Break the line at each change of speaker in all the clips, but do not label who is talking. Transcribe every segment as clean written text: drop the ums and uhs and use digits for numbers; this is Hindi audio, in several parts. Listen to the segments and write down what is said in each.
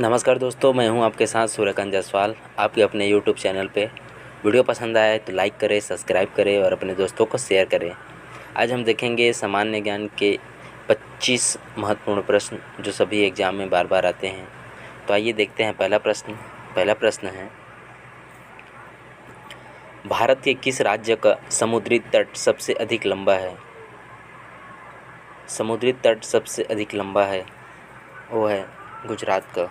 नमस्कार दोस्तों, मैं हूं आपके साथ सूर्यकांत जायसवाल आपके अपने यूट्यूब चैनल पे। वीडियो पसंद आए तो लाइक करें, सब्सक्राइब करें और अपने दोस्तों को शेयर करें। आज हम देखेंगे सामान्य ज्ञान के 25 महत्वपूर्ण प्रश्न जो सभी एग्जाम में बार बार आते हैं। तो आइए देखते हैं पहला प्रश्न है, भारत के किस राज्य का समुद्री तट सबसे अधिक लंबा है? समुद्री तट सबसे अधिक लंबा है वो है गुजरात का।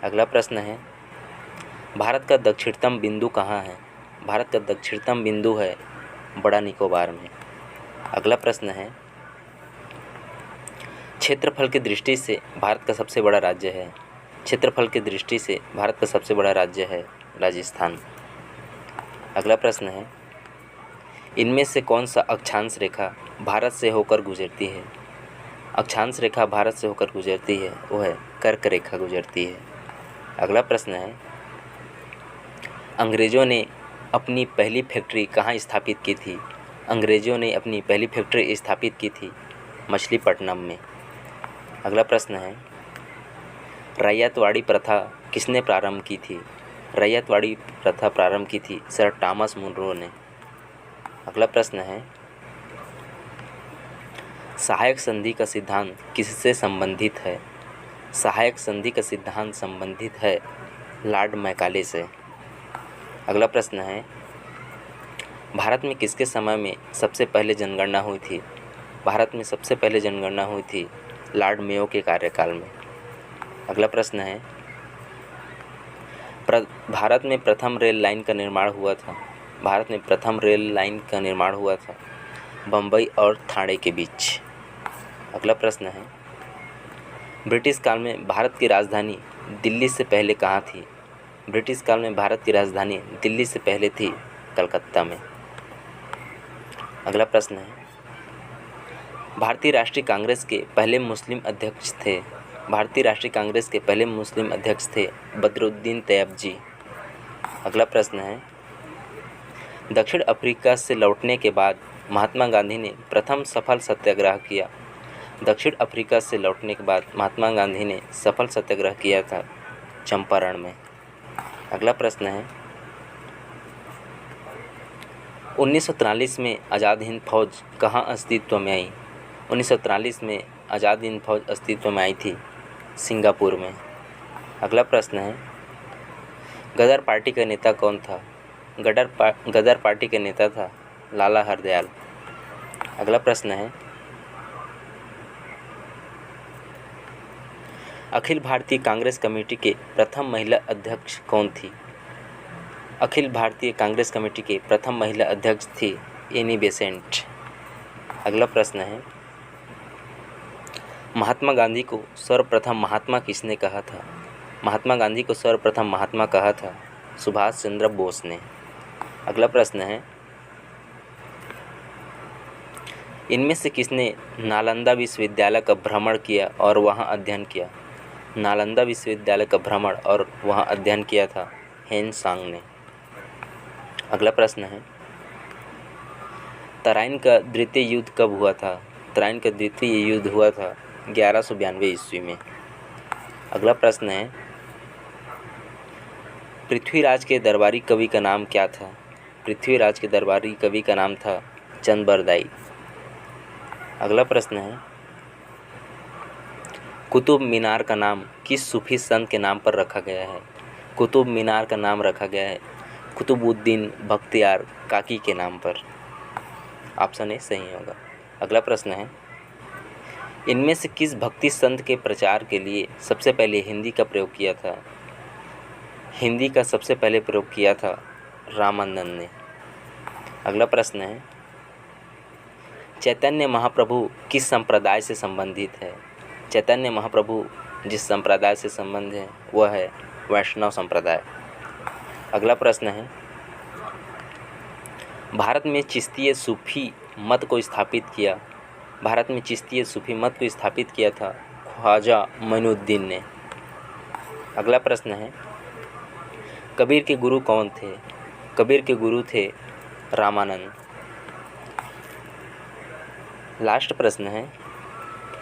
अगला प्रश्न है, भारत का दक्षिणतम बिंदु कहाँ है? भारत का दक्षिणतम बिंदु है बड़ा निकोबार में। अगला प्रश्न है, क्षेत्रफल की दृष्टि से भारत का सबसे बड़ा राज्य है। क्षेत्रफल की दृष्टि से भारत का सबसे बड़ा राज्य है राजस्थान। अगला प्रश्न है, इनमें से कौन सा अक्षांश रेखा भारत से होकर गुजरती है? अक्षांश रेखा भारत से होकर गुजरती है वो है कर्क रेखा गुजरती है। अगला प्रश्न है, अंग्रेज़ों ने अपनी पहली फैक्ट्री कहाँ स्थापित की थी? अंग्रेज़ों ने अपनी पहली फैक्ट्री स्थापित की थी मछलीपट्टनम में। अगला प्रश्न है, रैयतवाड़ी प्रथा किसने प्रारंभ की थी? रैयतवाड़ी प्रथा प्रारंभ की थी सर थॉमस मुनरो ने। अगला प्रश्न है, सहायक संधि का सिद्धांत किससे संबंधित है? सहायक संधि का सिद्धांत संबंधित है लॉर्ड मैकाले से। अगला प्रश्न है, भारत में किसके समय में सबसे पहले जनगणना हुई थी? भारत में सबसे पहले जनगणना हुई थी लॉर्ड मेयो के कार्यकाल में। अगला प्रश्न है, भारत में प्रथम रेल लाइन का निर्माण हुआ था। भारत में प्रथम रेल लाइन का निर्माण हुआ था बम्बई और ठाणे के बीच। अगला प्रश्न है, ब्रिटिश काल में भारत की राजधानी दिल्ली से पहले कहाँ थी? ब्रिटिश काल में भारत की राजधानी दिल्ली से पहले थी कलकत्ता में। अगला प्रश्न है, भारतीय राष्ट्रीय कांग्रेस के पहले मुस्लिम अध्यक्ष थे। भारतीय राष्ट्रीय कांग्रेस के पहले मुस्लिम अध्यक्ष थे बदरुद्दीन तैयब जी। अगला प्रश्न है, दक्षिण अफ्रीका से लौटने के बाद महात्मा गांधी ने प्रथम सफल सत्याग्रह किया। दक्षिण अफ्रीका से लौटने के बाद महात्मा गांधी ने सफल सत्याग्रह किया था चंपारण में। अगला प्रश्न है, 1943 में आज़ाद हिंद फौज कहाँ अस्तित्व में आई? 1943 में आज़ाद हिंद फौज अस्तित्व में आई थी सिंगापुर में। अगला प्रश्न है, गदर पार्टी का नेता कौन था? गदर पार्टी के नेता था लाला हरदयाल। अगला प्रश्न है, अखिल भारतीय कांग्रेस कमेटी के प्रथम महिला अध्यक्ष कौन थी? अखिल भारतीय कांग्रेस कमेटी के प्रथम महिला अध्यक्ष थी एनी बेसेंट। अगला प्रश्न है, महात्मा गांधी को सर्वप्रथम महात्मा किसने कहा था? महात्मा गांधी को सर्वप्रथम महात्मा कहा था सुभाष चंद्र बोस ने। अगला प्रश्न है, इनमें से किसने नालंदा विश्वविद्यालय का भ्रमण किया और वहां अध्ययन किया? नालंदा विश्वविद्यालय का भ्रमण और वहां अध्ययन किया था हेन सांग ने। अगला प्रश्न है, तराइन का द्वितीय युद्ध कब हुआ था? तराइन का द्वितीय युद्ध हुआ था 1192 ईस्वी में। अगला प्रश्न है, पृथ्वीराज के दरबारी कवि का नाम क्या था? पृथ्वीराज के दरबारी कवि का नाम था चंद बरदाई। अगला प्रश्न है, कुतुब मीनार का नाम किस सूफी संत के नाम पर रखा गया है? कुतुब मीनार का नाम रखा गया है कुतुबुद्दीन बख्तियार काकी के नाम पर। ऑप्शन ए सही होगा। अगला प्रश्न है, इनमें से किस भक्ति संत के प्रचार के लिए सबसे पहले हिंदी का प्रयोग किया था? हिंदी का सबसे पहले प्रयोग किया था रामानंद ने। अगला प्रश्न है, चैतन्य महाप्रभु किस संप्रदाय से संबंधित है? चैतन्य महाप्रभु जिस संप्रदाय से संबंध है वह है वैष्णव संप्रदाय। अगला प्रश्न है, भारत में चिश्तीय सूफी मत को स्थापित किया। भारत में चिश्तीय सूफी मत को स्थापित किया था ख्वाजा मोइनुद्दीन ने। अगला प्रश्न है, कबीर के गुरु कौन थे? कबीर के गुरु थे रामानंद। लास्ट प्रश्न है,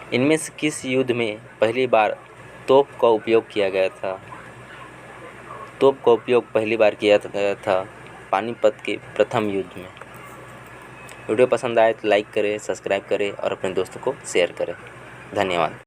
इनमें से किस युद्ध में पहली बार तोप का उपयोग किया गया था? तोप का उपयोग पहली बार किया गया था पानीपत के प्रथम युद्ध में। वीडियो पसंद आए तो लाइक करें, सब्सक्राइब करें और अपने दोस्तों को शेयर करें। धन्यवाद।